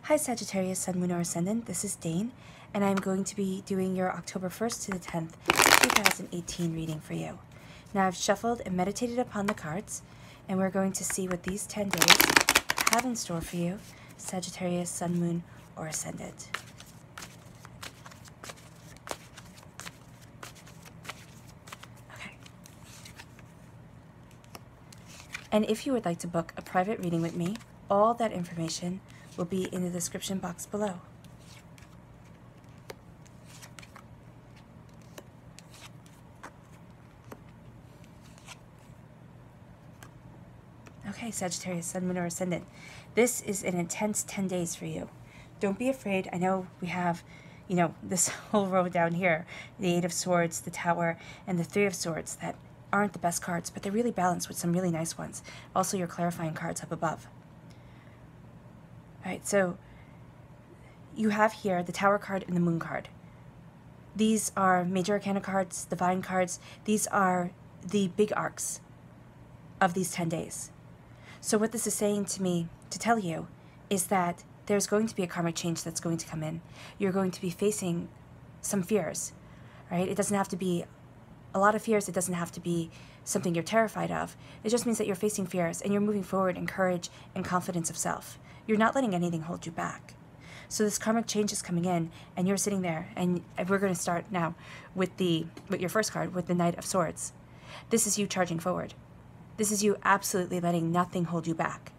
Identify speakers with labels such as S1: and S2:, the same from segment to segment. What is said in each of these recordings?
S1: Hi Sagittarius, Sun, Moon, or Ascendant. This is Dane, and I'm going to be doing your October 1st to the 10th, 2018 reading for you. Now I've shuffled and meditated upon the cards, and we're going to see what these 10 days have in store for you, Sagittarius, Sun, Moon, or Ascendant. Okay. And if you would like to book a private reading with me, all that information will be in the description box below. Okay, Sagittarius, Sun, Moon, or Ascendant. This is an intense 10 days for you. Don't be afraid. I know we have, this whole row down here, the Eight of Swords, the Tower, and the Three of Swords that aren't the best cards, but they're really balanced with some really nice ones. Also, your clarifying cards up above. All right, so you have here the Tower card and the Moon card. These are Major Arcana cards, Divine cards. These are the big arcs of these 10 days. So what this is saying to me, to tell you, is that there's going to be a karmic change that's going to come in. You're going to be facing some fears, right? It doesn't have to be a lot of fears. It doesn't have to be something you're terrified of. It just means that you're facing fears and you're moving forward in courage and confidence of self. You're not letting anything hold you back. So this karmic change is coming in, and you're sitting there, and we're going to start now with your first card, with the Knight of Swords. This is you charging forward. This is you absolutely letting nothing hold you back.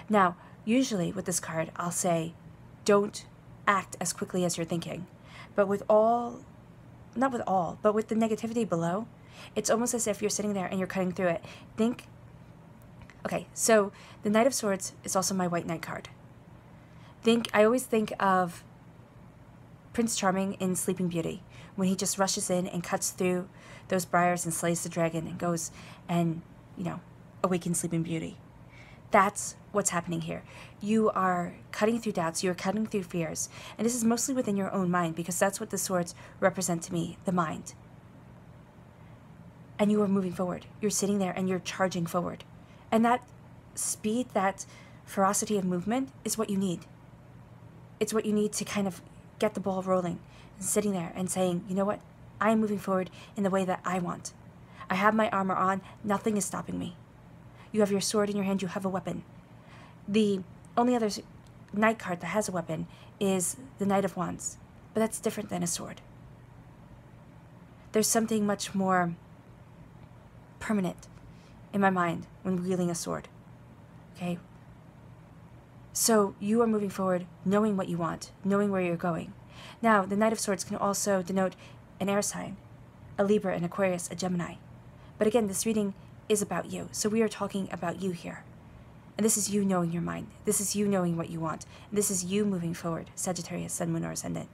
S1: Now, usually with this card, I'll say, don't act as quickly as you're thinking. But with the negativity below, it's almost as if you're sitting there and you're cutting through it. Okay, so the Knight of Swords is also my White Knight card. I always think of Prince Charming in Sleeping Beauty, when he just rushes in and cuts through those briars and slays the dragon and goes and, awakens Sleeping Beauty. That's what's happening here. You are cutting through doubts, you are cutting through fears, and this is mostly within your own mind, because that's what the swords represent to me, the mind. And you are moving forward. You're sitting there and you're charging forward. And that speed, that ferocity of movement is what you need. It's what you need to kind of get the ball rolling, and sitting there and saying, you know what? I am moving forward in the way that I want. I have my armor on. Nothing is stopping me. You have your sword in your hand. You have a weapon. The only other knight card that has a weapon is the Knight of Wands, but that's different than a sword. There's something much more permanent in my mind when wielding a sword. Okay? So you are moving forward, knowing what you want, knowing where you're going. Now, the Knight of Swords can also denote an air sign, a Libra, an Aquarius, a Gemini. But again, this reading is about you. So we are talking about you here. And this is you knowing your mind. This is you knowing what you want. And this is you moving forward, Sagittarius, Sun, Moon, or Ascendant.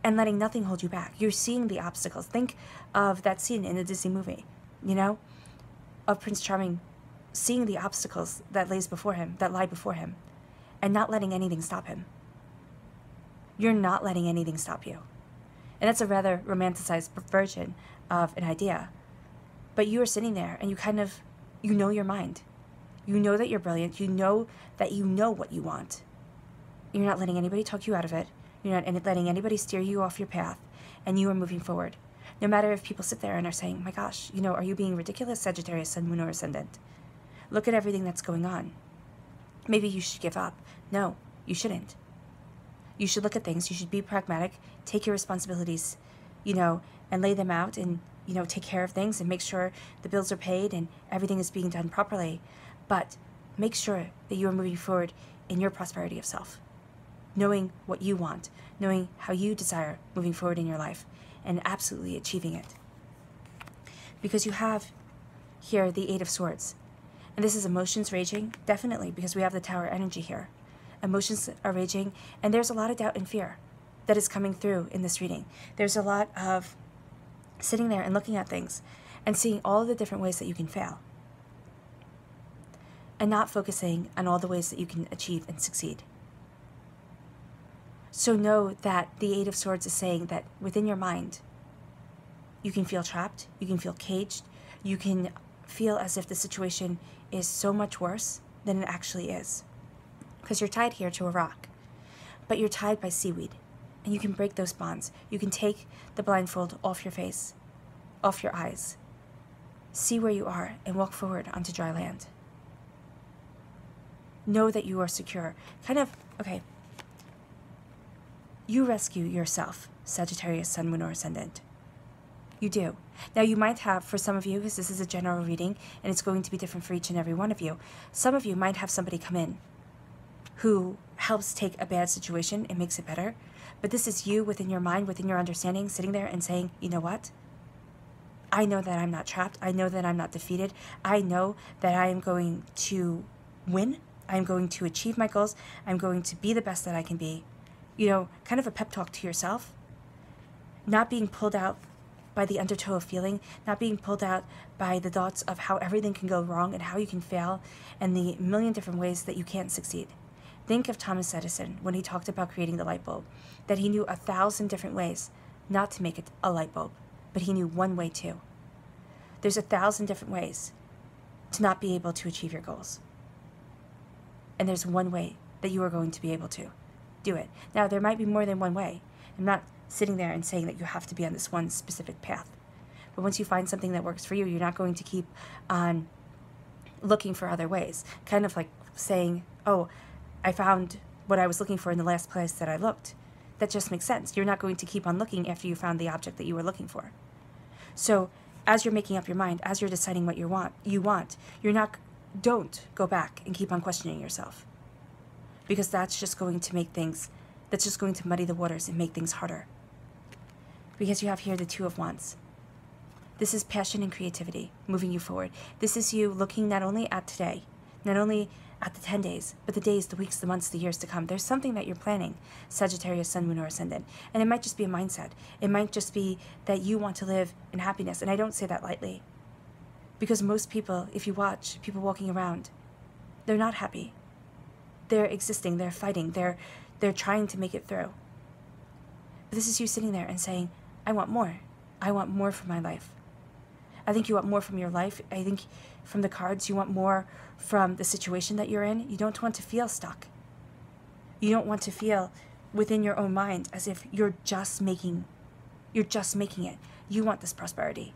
S1: And letting nothing hold you back. You're seeing the obstacles. Think of that scene in the Disney movie, of Prince Charming seeing the obstacles that lie before him, and not letting anything stop him. You're not letting anything stop you. And that's a rather romanticized version of an idea. But you are sitting there and you know your mind. You know that you're brilliant. You know that you know what you want. You're not letting anybody talk you out of it. You're not letting anybody steer you off your path. And you are moving forward. No matter if people sit there and are saying, my gosh, are you being ridiculous, Sagittarius, Sun, Moon, or Ascendant? Look at everything that's going on. Maybe you should give up. No, you shouldn't. You should look at things. You should be pragmatic, take your responsibilities, and lay them out, and, take care of things and make sure the bills are paid and everything is being done properly. But make sure that you are moving forward in your prosperity of self, knowing what you want, knowing how you desire moving forward in your life, and absolutely achieving it. Because you have here the Eight of Swords. And this is emotions raging, definitely, because we have the Tower energy here. Emotions are raging, and there's a lot of doubt and fear that is coming through in this reading. There's a lot of sitting there and looking at things and seeing all the different ways that you can fail, and not focusing on all the ways that you can achieve and succeed. So know that the Eight of Swords is saying that within your mind, you can feel trapped, you can feel caged, you can feel as if the situation is so much worse than it actually is. Because you're tied here to a rock. but you're tied by seaweed, and you can break those bonds. You can take the blindfold off your face, off your eyes, see where you are, and walk forward onto dry land. Know that you are secure. Okay. You rescue yourself, Sagittarius, Sun, Moon, or Ascendant. You do. Now, you might have, for some of you, because this is a general reading, and it's going to be different for each and every one of you, some of you might have somebody come in who helps take a bad situation and makes it better. But this is you within your mind, within your understanding, sitting there and saying, you know what? I know that I'm not trapped. I know that I'm not defeated. I know that I am going to win. I'm going to achieve my goals. I'm going to be the best that I can be. You know, kind of a pep talk to yourself. Not being pulled out by the undertow of feeling, not being pulled out by the thoughts of how everything can go wrong and how you can fail and the million different ways that you can't succeed. Think of Thomas Edison when he talked about creating the light bulb, that he knew 1,000 different ways not to make it a light bulb, but he knew one way too. There's 1,000 different ways to not be able to achieve your goals. And there's one way that you are going to be able to do it. Now, there might be more than one way. I'm not sitting there and saying that you have to be on this one specific path. But once you find something that works for you, you're not going to keep on looking for other ways. Kind of like saying, oh, I found what I was looking for in the last place that I looked. That just makes sense. You're not going to keep on looking after you found the object that you were looking for. So as you're making up your mind, as you're deciding what don't go back and keep on questioning yourself. Because that's just going to muddy the waters and make things harder. Because you have here the Two of Wands. This is passion and creativity moving you forward. This is you looking not only at today, not only at the 10 days, but the days, the weeks, the months, the years to come. There's something that you're planning, Sagittarius, Sun, Moon, or Ascendant. And it might just be a mindset. It might just be that you want to live in happiness. And I don't say that lightly. Because most people, if you watch people walking around, they're not happy. They're existing, they're fighting, they're trying to make it through. But this is you sitting there and saying, I want more. I want more from my life. I think you want more from your life. I think from the cards, you want more from the situation that you're in. You don't want to feel stuck. You don't want to feel within your own mind as if you're just making it. You want this prosperity.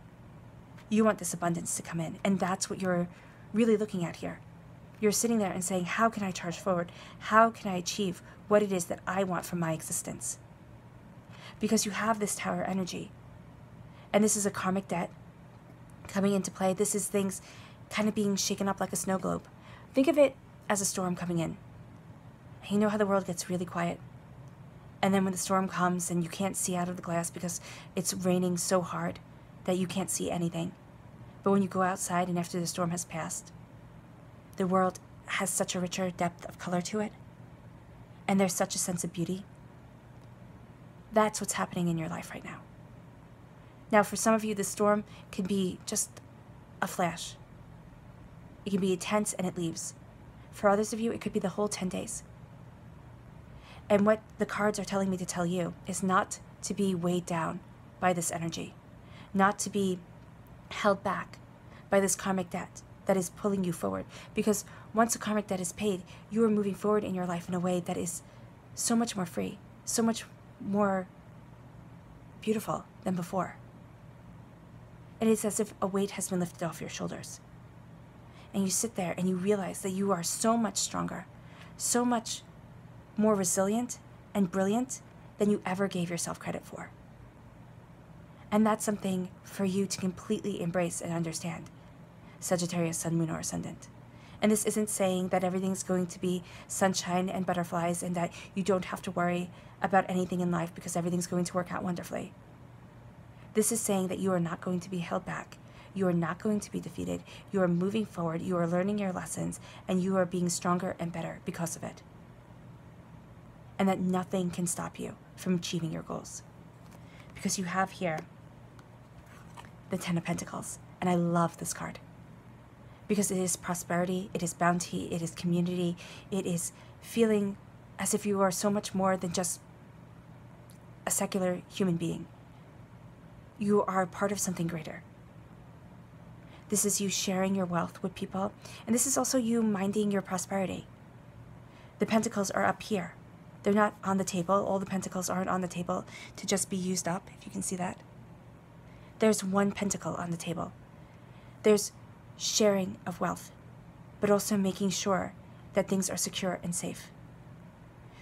S1: You want this abundance to come in. And that's what you're really looking at here. You're sitting there and saying, how can I charge forward? How can I achieve what it is that I want from my existence? Because you have this Tower energy. And this is a karmic debt coming into play. This is things kind of being shaken up like a snow globe. Think of it as a storm coming in. And you know how the world gets really quiet. And then when the storm comes and you can't see out of the glass because it's raining so hard that you can't see anything. But when you go outside and after the storm has passed, the world has such a richer depth of color to it. And there's such a sense of beauty. That's what's happening in your life right now. Now, for some of you, the storm can be just a flash. It can be intense and it leaves. For others of you, it could be the whole 10 days. And what the cards are telling me to tell you is not to be weighed down by this energy. Not to be held back by this karmic debt that is pulling you forward. Because once a karmic debt is paid, you are moving forward in your life in a way that is so much more free, so much more beautiful than before. And it's as if a weight has been lifted off your shoulders. And you sit there and you realize that you are so much stronger, so much more resilient and brilliant than you ever gave yourself credit for. And that's something for you to completely embrace and understand, Sagittarius, Sun, Moon, or Ascendant. And this isn't saying that everything's going to be sunshine and butterflies and that you don't have to worry about anything in life because everything's going to work out wonderfully. This is saying that you are not going to be held back. You are not going to be defeated. You are moving forward. You are learning your lessons and you are being stronger and better because of it. And that nothing can stop you from achieving your goals. Because you have here the Ten of Pentacles. And I love this card. Because it is prosperity, it is bounty, it is community, it is feeling as if you are so much more than just a secular human being. You are part of something greater. This is you sharing your wealth with people, and this is also you minding your prosperity. The Pentacles are up here, They're not on the table. All the pentacles aren't on the table to just be used up, if you can see that. There's one pentacle on the table. There's sharing of wealth, but also making sure that things are secure and safe.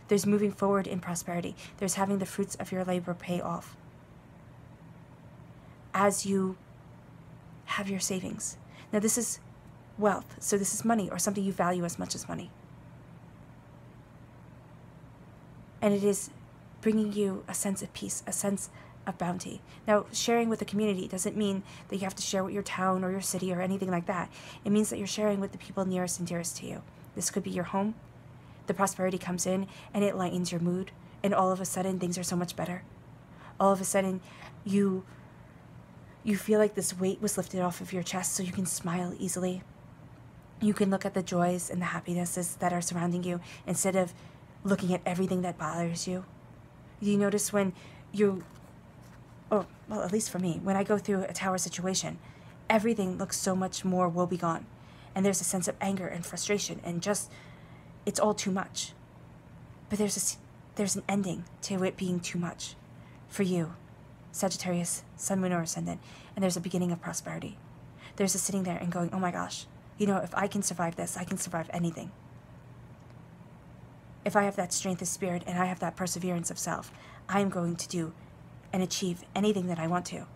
S1: There's moving forward in prosperity. There's having the fruits of your labor pay off as you have your savings. Now this is wealth, so this is money or something you value as much as money. And it is bringing you a sense of peace, a sense of bounty. Now, sharing with the community doesn't mean that you have to share with your town or your city or anything like that. It means that you're sharing with the people nearest and dearest to you. This could be your home. The prosperity comes in and it lightens your mood, and all of a sudden things are so much better. All of a sudden you feel like this weight was lifted off of your chest, so you can smile easily. You can look at the joys and the happinesses that are surrounding you instead of looking at everything that bothers you. Do you notice when well, at least for me, when I go through a tower situation, everything looks so much more woebegone. And there's a sense of anger and frustration and just, it's all too much. But there's an ending to it being too much for you, Sagittarius, Sun, Moon, or Ascendant. And there's a beginning of prosperity. There's a sitting there and going, oh my gosh, if I can survive this, I can survive anything. If I have that strength of spirit and I have that perseverance of self, I am going to do and achieve anything that I want to.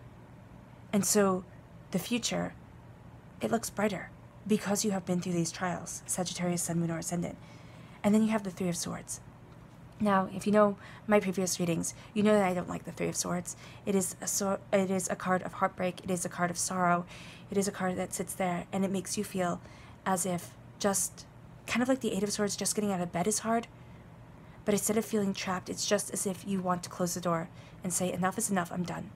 S1: And so the future, it looks brighter because you have been through these trials, Sagittarius, Sun, Moon, or Ascendant. And then you have the Three of Swords. Now, if you know my previous readings, you know that I don't like the Three of Swords. It is a card of heartbreak. It is a card of sorrow. It is a card that sits there and it makes you feel as if just kind of like the Eight of Swords, just getting out of bed is hard. But instead of feeling trapped, it's just as if you want to close the door and say, enough is enough, I'm done.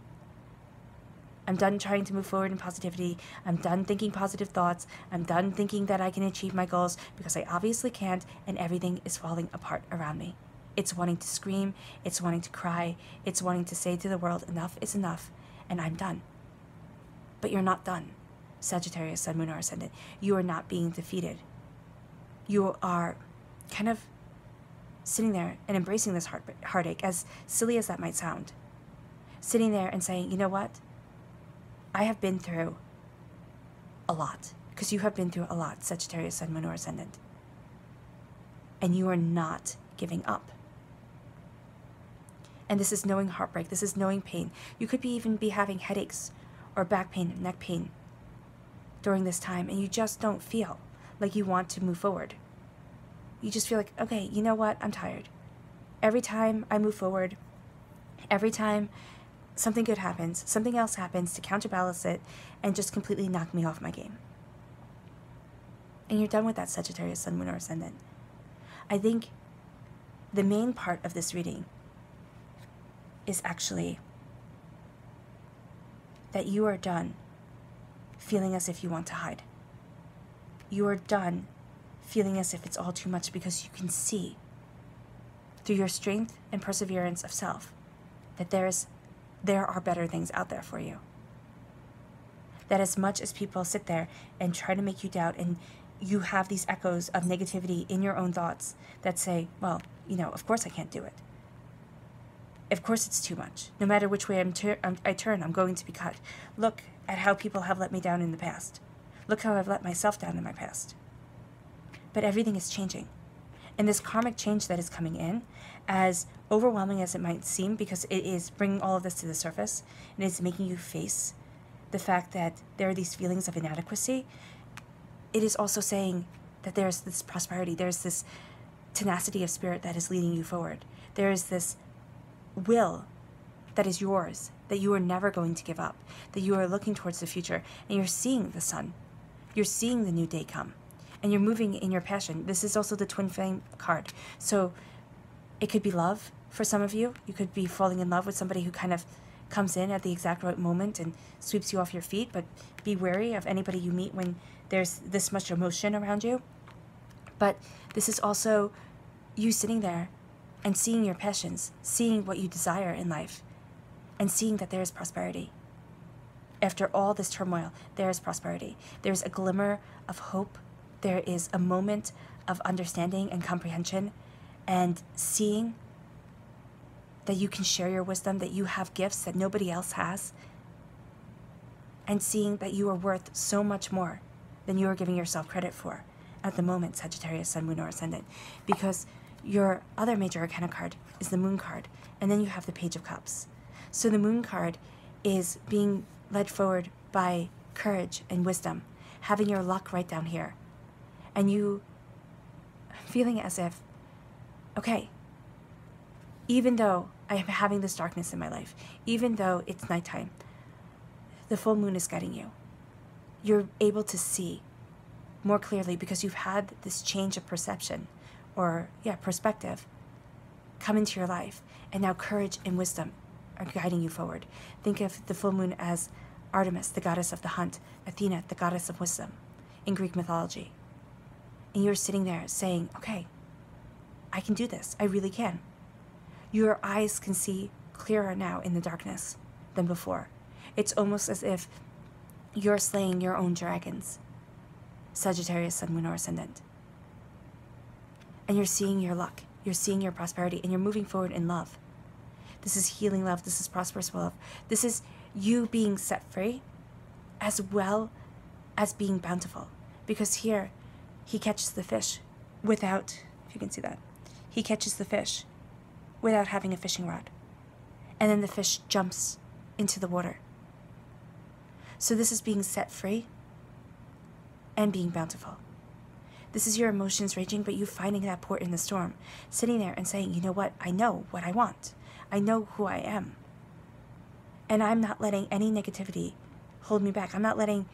S1: I'm done trying to move forward in positivity. I'm done thinking positive thoughts. I'm done thinking that I can achieve my goals because I obviously can't, and everything is falling apart around me. It's wanting to scream, it's wanting to cry, it's wanting to say to the world, enough is enough, and I'm done. But you're not done, Sagittarius, Sun, Moon, or Ascendant. You are not being defeated. You are kind of sitting there and embracing this heartache, as silly as that might sound. Sitting there and saying, you know what? I have been through a lot. Because you have been through a lot, Sagittarius, Sun, Moon, or Ascendant. And you are not giving up. And this is knowing heartbreak. This is knowing pain. You could even be having headaches or back pain, neck pain during this time, and you just don't feel like you want to move forward. You just feel like, okay, you know what? I'm tired. Every time I move forward, every time something good happens, something else happens to counterbalance it and just completely knock me off my game. And you're done with that, Sagittarius, Sun, Moon, or Ascendant. I think the main part of this reading is actually that you are done feeling as if you want to hide. You are done feeling as if it's all too much because you can see through your strength and perseverance of self that there are better things out there for you. That as much as people sit there and try to make you doubt, and you have these echoes of negativity in your own thoughts that say, well, of course I can't do it. Of course it's too much. No matter which way I turn, I'm going to be cut. Look at how people have let me down in the past. Look how I've let myself down in my past. But everything is changing. And this karmic change that is coming in, as overwhelming as it might seem, because it is bringing all of this to the surface, and it's making you face the fact that there are these feelings of inadequacy, it is also saying that there's this prosperity, there's this tenacity of spirit that is leading you forward. There is this will that is yours, that you are never going to give up, that you are looking towards the future, and you're seeing the sun. You're seeing the new day come. And you're moving in your passion. This is also the twin flame card. So it could be love for some of you. You could be falling in love with somebody who kind of comes in at the exact right moment and sweeps you off your feet. But be wary of anybody you meet when there's this much emotion around you. But this is also you sitting there and seeing your passions, seeing what you desire in life, and seeing that there is prosperity. After all this turmoil, there is prosperity. There's a glimmer of hope. There is a moment of understanding and comprehension, and seeing that you can share your wisdom, that you have gifts that nobody else has, and seeing that you are worth so much more than you are giving yourself credit for at the moment, Sagittarius, Sun, Moon, or Ascendant. Because your other major arcana card is the Moon card, and then you have the Page of Cups. So the Moon card is being led forward by courage and wisdom, having your luck right down here, and you feeling as if, okay, even though I am having this darkness in my life, even though it's nighttime, the full moon is guiding you. You're able to see more clearly because you've had this change of perception, or perspective, come into your life, and now courage and wisdom are guiding you forward. Think of the full moon as Artemis, the goddess of the hunt, Athena, the goddess of wisdom in Greek mythology. And you're sitting there saying, okay, I can do this. I really can. Your eyes can see clearer now in the darkness than before. It's almost as if you're slaying your own dragons, Sagittarius, Sun, Moon, or Ascendant. And you're seeing your luck, you're seeing your prosperity, and you're moving forward in love. This is healing love, this is prosperous love. This is you being set free as well as being bountiful. Because here, he catches the fish without, if you can see that, he catches the fish without having a fishing rod. And then the fish jumps into the water. So this is being set free and being bountiful. This is your emotions raging, but you finding that port in the storm, sitting there and saying, you know what, I know what I want. I know who I am. And I'm not letting any negativity hold me back. I'm not letting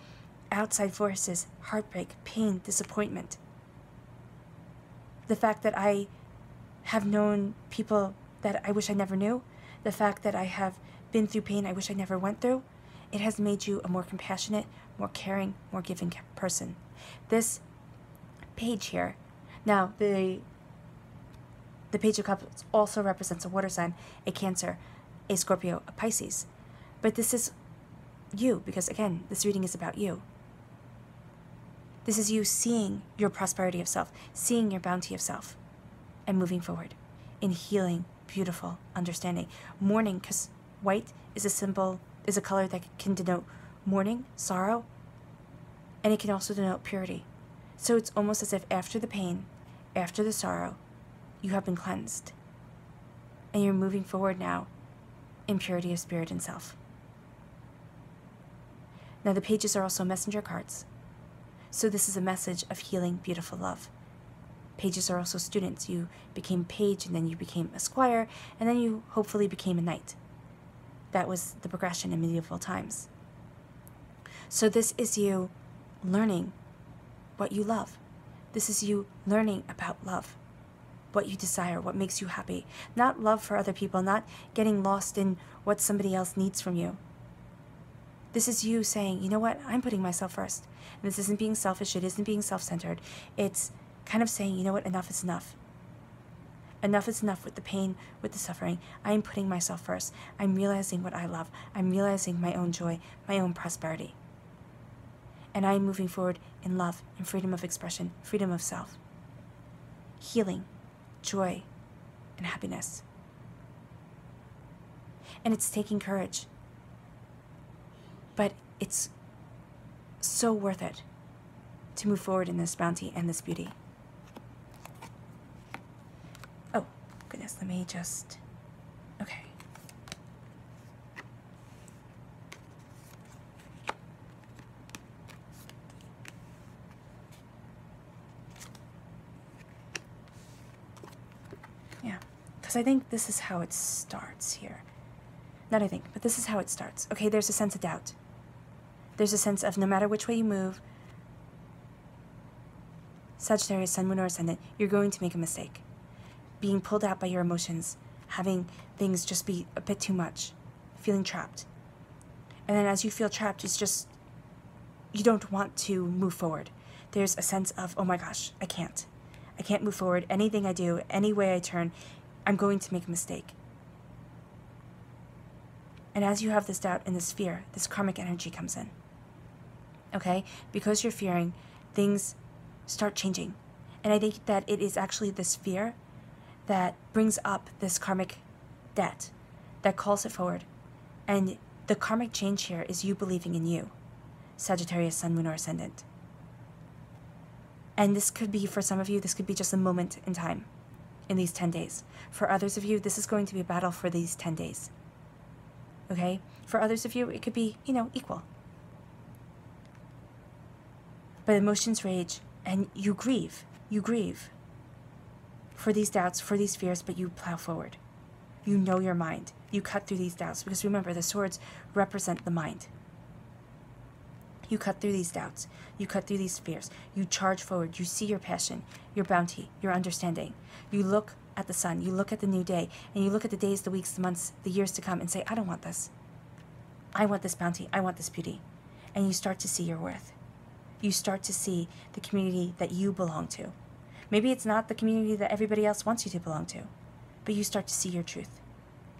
S1: outside forces, heartbreak, pain, disappointment. The fact that I have known people that I wish I never knew, the fact that I have been through pain I wish I never went through, it has made you a more compassionate, more caring, more giving person. This page here, now the Page of Cups also represents a water sign, a Cancer, a Scorpio, a Pisces. But this is you, because again, this reading is about you. This is you seeing your prosperity of self, seeing your bounty of self, and moving forward in healing, beautiful understanding. Mourning, because white is a symbol, is a color that can denote mourning, sorrow, and it can also denote purity. So it's almost as if after the pain, after the sorrow, you have been cleansed. And you're moving forward now in purity of spirit and self. Now the pages are also messenger cards. So this is a message of healing, beautiful love. Pages are also students. You became page, and then you became a squire, and then you hopefully became a knight. That was the progression in medieval times. So this is you learning what you love. This is you learning about love, what you desire, what makes you happy. Not love for other people, not getting lost in what somebody else needs from you. This is you saying, you know what, I'm putting myself first. And this isn't being selfish, it isn't being self-centered. It's kind of saying, you know what, enough is enough. Enough is enough with the pain, with the suffering. I'm putting myself first. I'm realizing what I love. I'm realizing my own joy, my own prosperity. And I'm moving forward in love, in freedom of expression, freedom of self. Healing, joy, and happiness. And it's taking courage. But it's so worth it to move forward in this bounty and this beauty. Oh, goodness, let me just... Okay. Yeah, because I think this is how it starts here. Not I think, but this is how it starts. Okay, there's a sense of doubt. There's a sense of no matter which way you move, Sagittarius, Sun, Moon, or Ascendant, you're going to make a mistake. Being pulled out by your emotions, having things just be a bit too much, feeling trapped. And then as you feel trapped, it's just, you don't want to move forward. There's a sense of, oh my gosh, I can't move forward. Anything I do, any way I turn, I'm going to make a mistake. And as you have this doubt and this fear, this karmic energy comes in. Okay? Because you're fearing, things start changing. And I think that it is actually this fear that brings up this karmic debt, that calls it forward. And the karmic change here is you believing in you, Sagittarius, Sun, Moon, or Ascendant. And this could be, for some of you, this could be just a moment in time in these 10 days. For others of you, this is going to be a battle for these 10 days. Okay? For others of you, it could be, equal. But emotions rage, and you grieve. You grieve for these doubts, for these fears, but you plow forward. You know your mind. You cut through these doubts, because remember, the swords represent the mind. You cut through these doubts. You cut through these fears. You charge forward. You see your passion, your bounty, your understanding. You look at the sun. You look at the new day. And you look at the days, the weeks, the months, the years to come and say, I don't want this. I want this bounty. I want this beauty. And you start to see your worth. You start to see the community that you belong to. Maybe it's not the community that everybody else wants you to belong to, but you start to see your truth.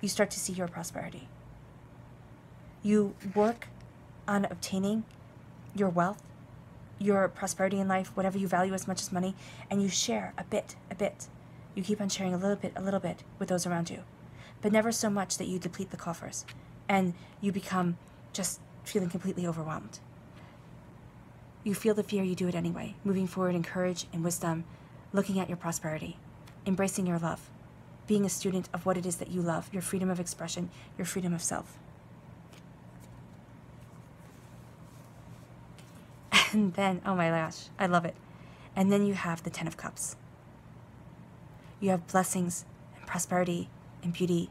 S1: You start to see your prosperity. You work on obtaining your wealth, your prosperity in life, whatever you value as much as money, and you share a bit. You keep on sharing a little bit with those around you, but never so much that you deplete the coffers and you become just feeling completely overwhelmed. You feel the fear, you do it anyway, moving forward in courage and wisdom, looking at your prosperity, embracing your love, being a student of what it is that you love, your freedom of expression, your freedom of self. And then, oh my gosh, I love it. And then you have the 10 of Cups. You have blessings and prosperity and beauty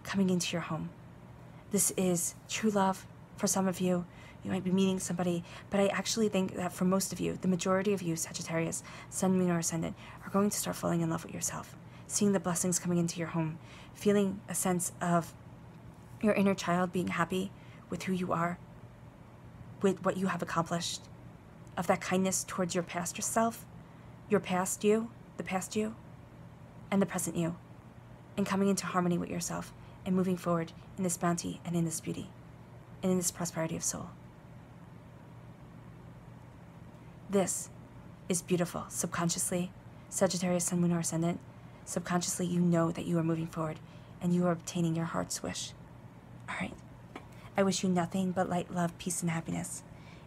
S1: coming into your home. This is true love for some of you. You might be meeting somebody, but I actually think that for most of you, the majority of you, Sagittarius, Sun, Moon, or Ascendant, are going to start falling in love with yourself, seeing the blessings coming into your home, feeling a sense of your inner child being happy with who you are, with what you have accomplished, of that kindness towards your past self, your past you, the past you, and the present you, and coming into harmony with yourself and moving forward in this bounty and in this beauty and in this prosperity of soul. This is beautiful. Subconsciously, Sagittarius, Sun, Moon, or Ascendant, subconsciously you know that you are moving forward and you are obtaining your heart's wish. All right. I wish you nothing but light, love, peace, and happiness.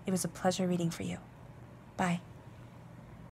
S1: It was a pleasure reading for you. Bye.